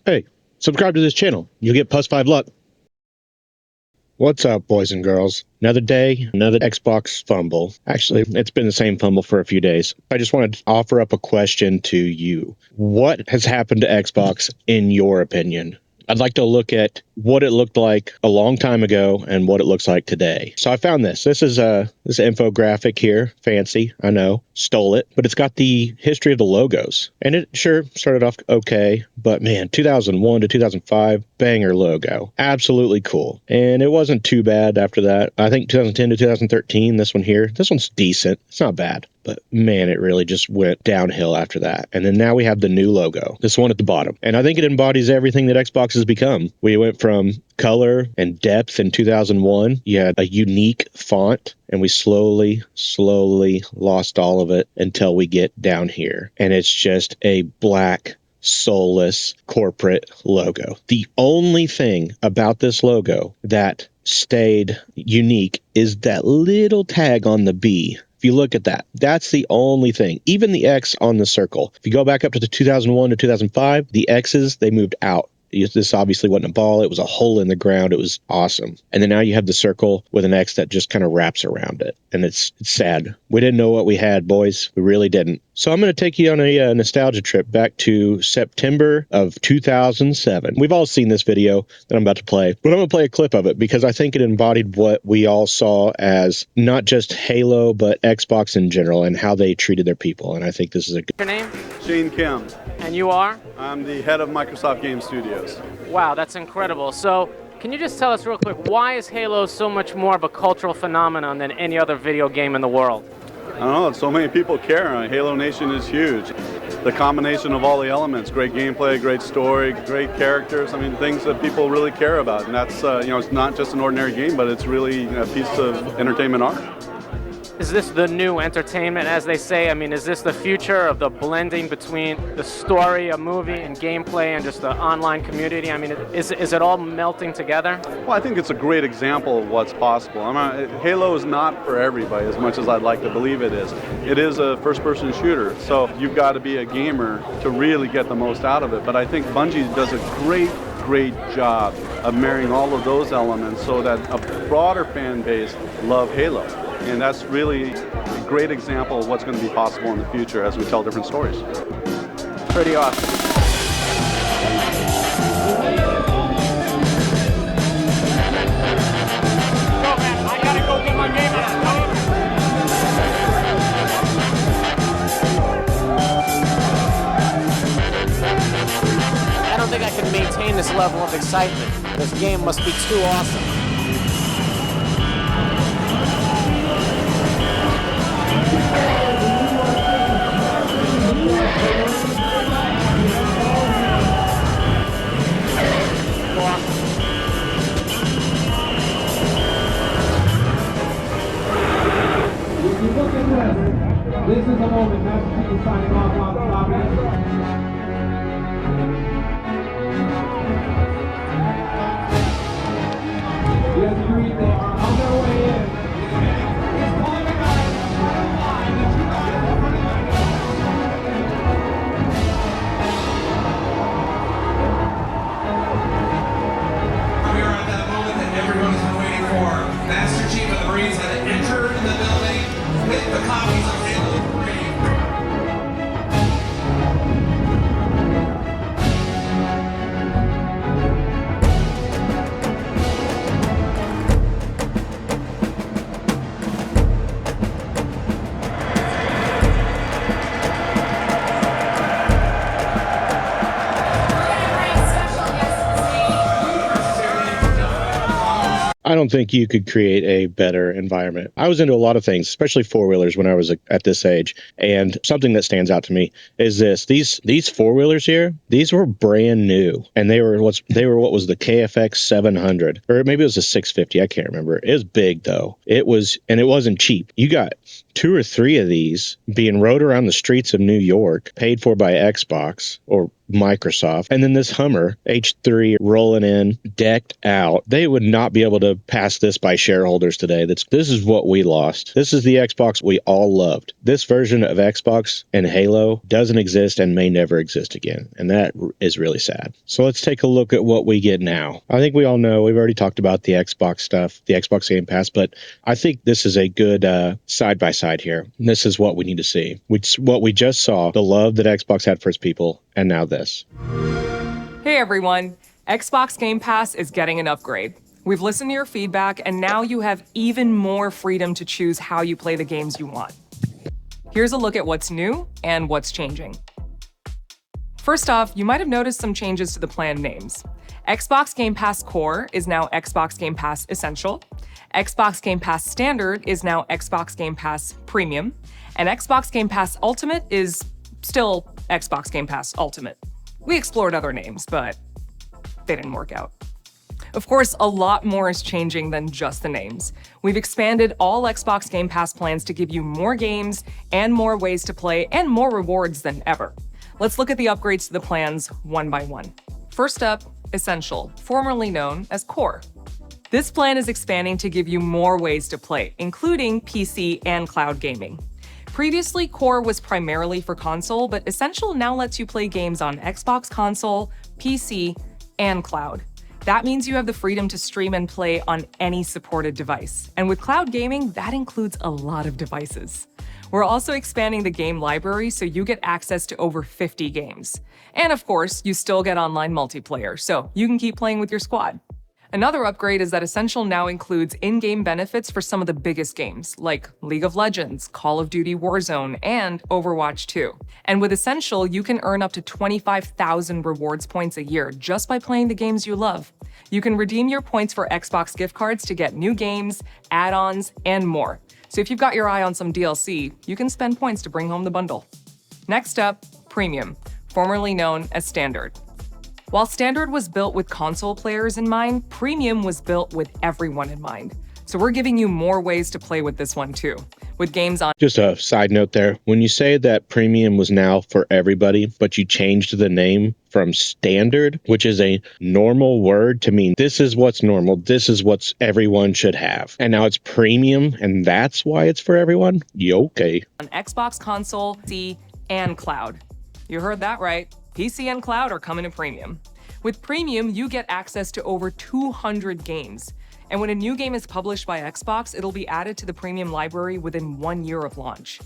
Hey, subscribe to this channel. You'll get +5 luck. What's up, boys and girls? Another day, another Xbox fumble. Actually, it's been the same fumble for a few days. I just wanted to offer up a question to you. What has happened to Xbox in your opinion? I'd like to look at what it looked like a long time ago and what it looks like today. So I found this. This is this infographic here. Fancy, I know. Stole it. But it's got the history of the logos. And it sure started off okay. But man, 2001 to 2005, banger logo. Absolutely cool. And it wasn't too bad after that. I think 2010 to 2013, this one here, this one's decent. It's not bad. But man, it really just went downhill after that. And then now we have the new logo, this one at the bottom. And I think it embodies everything that Xbox has become. We went from color and depth in 2001. You had a unique font, and we slowly lost all of it until we get down here. And it's just a black, soulless corporate logo. The only thing about this logo that stayed unique is that little tag on the B. If you look at that, that's the only thing. Even the X on the circle. If you go back up to the 2001 to 2005, the X's, they moved out. This obviously wasn't a ball. It was a hole in the ground. It was awesome. And then now you have the circle with an X that just kind of wraps around it. And it's sad. We didn't know what we had, boys. We really didn't. So I'm going to take you on a nostalgia trip back to September of 2007. We've all seen this video that I'm about to play, but I'm going to play a clip of it because I think it embodied what we all saw as not just Halo, but Xbox in general and how they treated their people. And I think this is a good... Your name? Shane Kim. And you are? I'm the head of Microsoft Game Studios. Wow, that's incredible. So, can you just tell us real quick, why is Halo so much more of a cultural phenomenon than any other video game in the world? I don't know, so many people care. Halo Nation is huge. The combination of all the elements, great gameplay, great story, great characters, I mean, things that people really care about. And that's, it's not just an ordinary game, but it's really a piece of entertainment art. Is this the new entertainment, as they say? I mean, is this the future of the blending between the story, a movie, and gameplay, and just the online community? I mean, is it all melting together? Well, I think it's a great example of what's possible. Halo is not for everybody as much as I'd like to believe it is. It is a first-person shooter, so you've got to be a gamer to really get the most out of it. But I think Bungie does a great job of marrying all of those elements so that a broader fan base love Halo. And that's really a great example of what's going to be possible in the future as we tell different stories. Pretty awesome. I gotta go get my game on. I don't think I can maintain this level of excitement. This game must be too awesome. This is a moment Master Chief is signing off on the lobby. Yes, agreed, they are on their way in. He's pulling the gun for a line that you guys are running right now. We are at that moment that everyone's been waiting for. Master Chief of the Marines had entered the building with the copies of Halo 3. I don't think you could create a better environment. I was into a lot of things, especially four-wheelers when I was at this age. And something that stands out to me is this. These four-wheelers here, these were brand new. And they were what was the KFX 700. Or maybe it was a 650, I can't remember. It was big though. It wasn't cheap. You got 2 or 3 of these being rode around the streets of New York, paid for by Xbox or Microsoft, and then this Hummer H3 rolling in, decked out, they would not be able to pass this by shareholders today. This is what we lost. This is the Xbox we all loved. This version of Xbox and Halo doesn't exist and may never exist again, and that is really sad. So let's take a look at what we get now. I think we all know, we've already talked about the Xbox stuff, the Xbox Game Pass, but I think this is a good side-by-side here. This is what we need to see. What we just saw, the love that Xbox had for its people, and now this. Hey everyone, Xbox Game Pass is getting an upgrade. We've listened to your feedback, and now you have even more freedom to choose how you play the games you want. Here's a look at what's new and what's changing. First off, you might have noticed some changes to the plan names. Xbox Game Pass Core is now Xbox Game Pass Essential. Xbox Game Pass Standard is now Xbox Game Pass Premium. And Xbox Game Pass Ultimate is still Xbox Game Pass Ultimate. We explored other names, but they didn't work out. Of course, a lot more is changing than just the names. We've expanded all Xbox Game Pass plans to give you more games and more ways to play and more rewards than ever. Let's look at the upgrades to the plans one by one. First up, Essential, formerly known as Core. This plan is expanding to give you more ways to play, including PC and cloud gaming. Previously, Core was primarily for console, but Essential now lets you play games on Xbox console, PC, and cloud. That means you have the freedom to stream and play on any supported device. And with cloud gaming, that includes a lot of devices. We're also expanding the game library so you get access to over 50 games. And of course, you still get online multiplayer, so you can keep playing with your squad. Another upgrade is that Essential now includes in-game benefits for some of the biggest games, like League of Legends, Call of Duty Warzone, and Overwatch 2. And with Essential, you can earn up to 25,000 rewards points a year just by playing the games you love. You can redeem your points for Xbox gift cards to get new games, add-ons, and more. So if you've got your eye on some DLC, you can spend points to bring home the bundle. Next up, Premium, formerly known as Standard. While Standard was built with console players in mind, Premium was built with everyone in mind. So we're giving you more ways to play with this one too, with games on... Just a side note there. When you say that Premium was now for everybody, but you changed the name from Standard, which is a normal word, to mean this is what's normal, this is what everyone should have. And now it's Premium, and that's why it's for everyone? Okay. On Xbox console, PC, and cloud. You heard that right. PC and cloud are coming to Premium. With Premium, you get access to over 200 games. And when a new game is published by Xbox, it'll be added to the Premium library within 1 year of launch.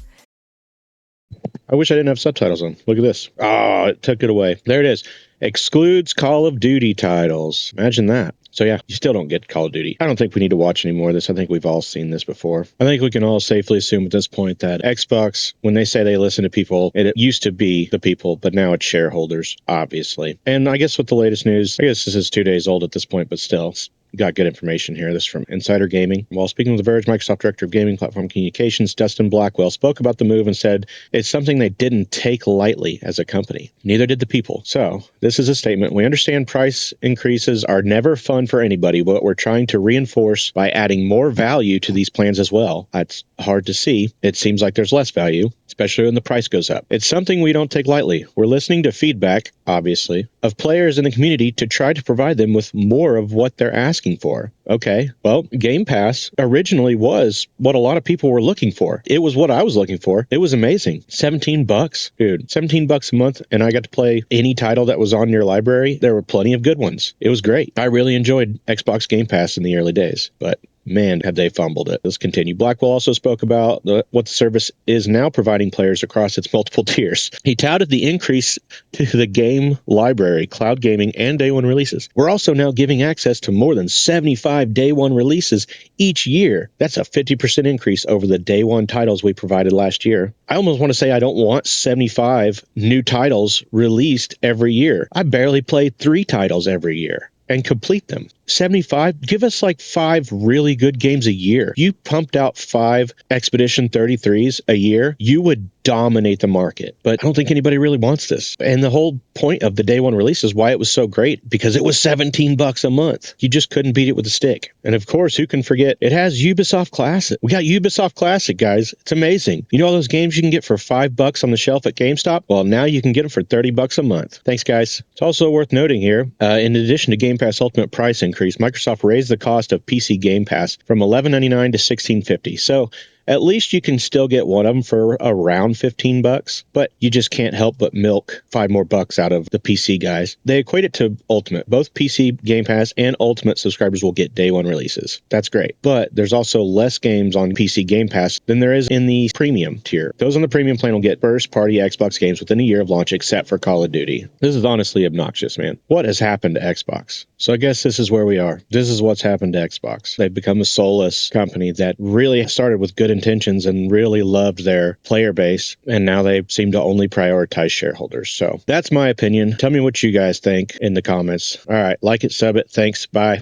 I wish I didn't have subtitles on. Look at this. Oh, it took it away. There it is. Excludes Call of Duty titles. Imagine that. So yeah, you still don't get Call of Duty. I don't think we need to watch any more of this. I think we've all seen this before. I think we can all safely assume at this point that Xbox, when they say they listen to people, it used to be the people, but now it's shareholders, obviously. And I guess with the latest news, I guess this is 2 days old at this point, but still, got good information here. This is from Insider Gaming. While speaking with The Verge, Microsoft Director of Gaming Platform Communications, Dustin Blackwell, spoke about the move and said it's something they didn't take lightly as a company. Neither did the people. So this is a statement. We understand price increases are never fun for anybody, but we're trying to reinforce by adding more value to these plans as well. That's hard to see. It seems like there's less value, especially when the price goes up. It's something we don't take lightly. We're listening to feedback, obviously, of players in the community to try to provide them with more of what they're asking for. Okay, well, Game Pass originally was what a lot of people were looking for. It was what I was looking for. It was amazing. $17, dude, $17 a month, and I got to play any title that was on your library. There were plenty of good ones. It was great. I really enjoyed Xbox Game Pass in the early days, but man, had they fumbled it. Let's continue. Blackwell also spoke about what the service is now providing players across its multiple tiers. He touted the increase to the game library, cloud gaming, and day one releases. We're also now giving access to more than 75 day one releases each year. That's a 50% increase over the day one titles we provided last year. I almost want to say I don't want 75 new titles released every year. I barely play 3 titles every year and complete them. 75? Give us like 5 really good games a year. You pumped out 5 Expedition 33s a year, you would dominate the market. But I don't think anybody really wants this. And the whole point of the day one release is why it was so great, because it was $17 a month. You just couldn't beat it with a stick. And of course, who can forget, it has Ubisoft Classic. We got Ubisoft Classic, guys. It's amazing. You know all those games you can get for $5 on the shelf at GameStop? Well, now you can get them for $30 a month. Thanks, guys. It's also worth noting here, in addition to Game Pass Ultimate price increase, Microsoft raised the cost of PC Game Pass from $11.99 to $16.50. So at least you can still get one of them for around $15, but you just can't help but milk $5 more out of the PC guys. They equate it to Ultimate. Both PC Game Pass and Ultimate subscribers will get day one releases. That's great. But there's also less games on PC Game Pass than there is in the premium tier. Those on the premium plan will get first-party Xbox games within a year of launch, except for Call of Duty. This is honestly obnoxious, man. What has happened to Xbox? So I guess this is where we are. This is what's happened to Xbox. They've become a soulless company that really started with good intentions and really loved their player base, and now they seem to only prioritize shareholders. So that's my opinion. Tell me what you guys think in the comments. All right, like it, sub it. Thanks. Bye.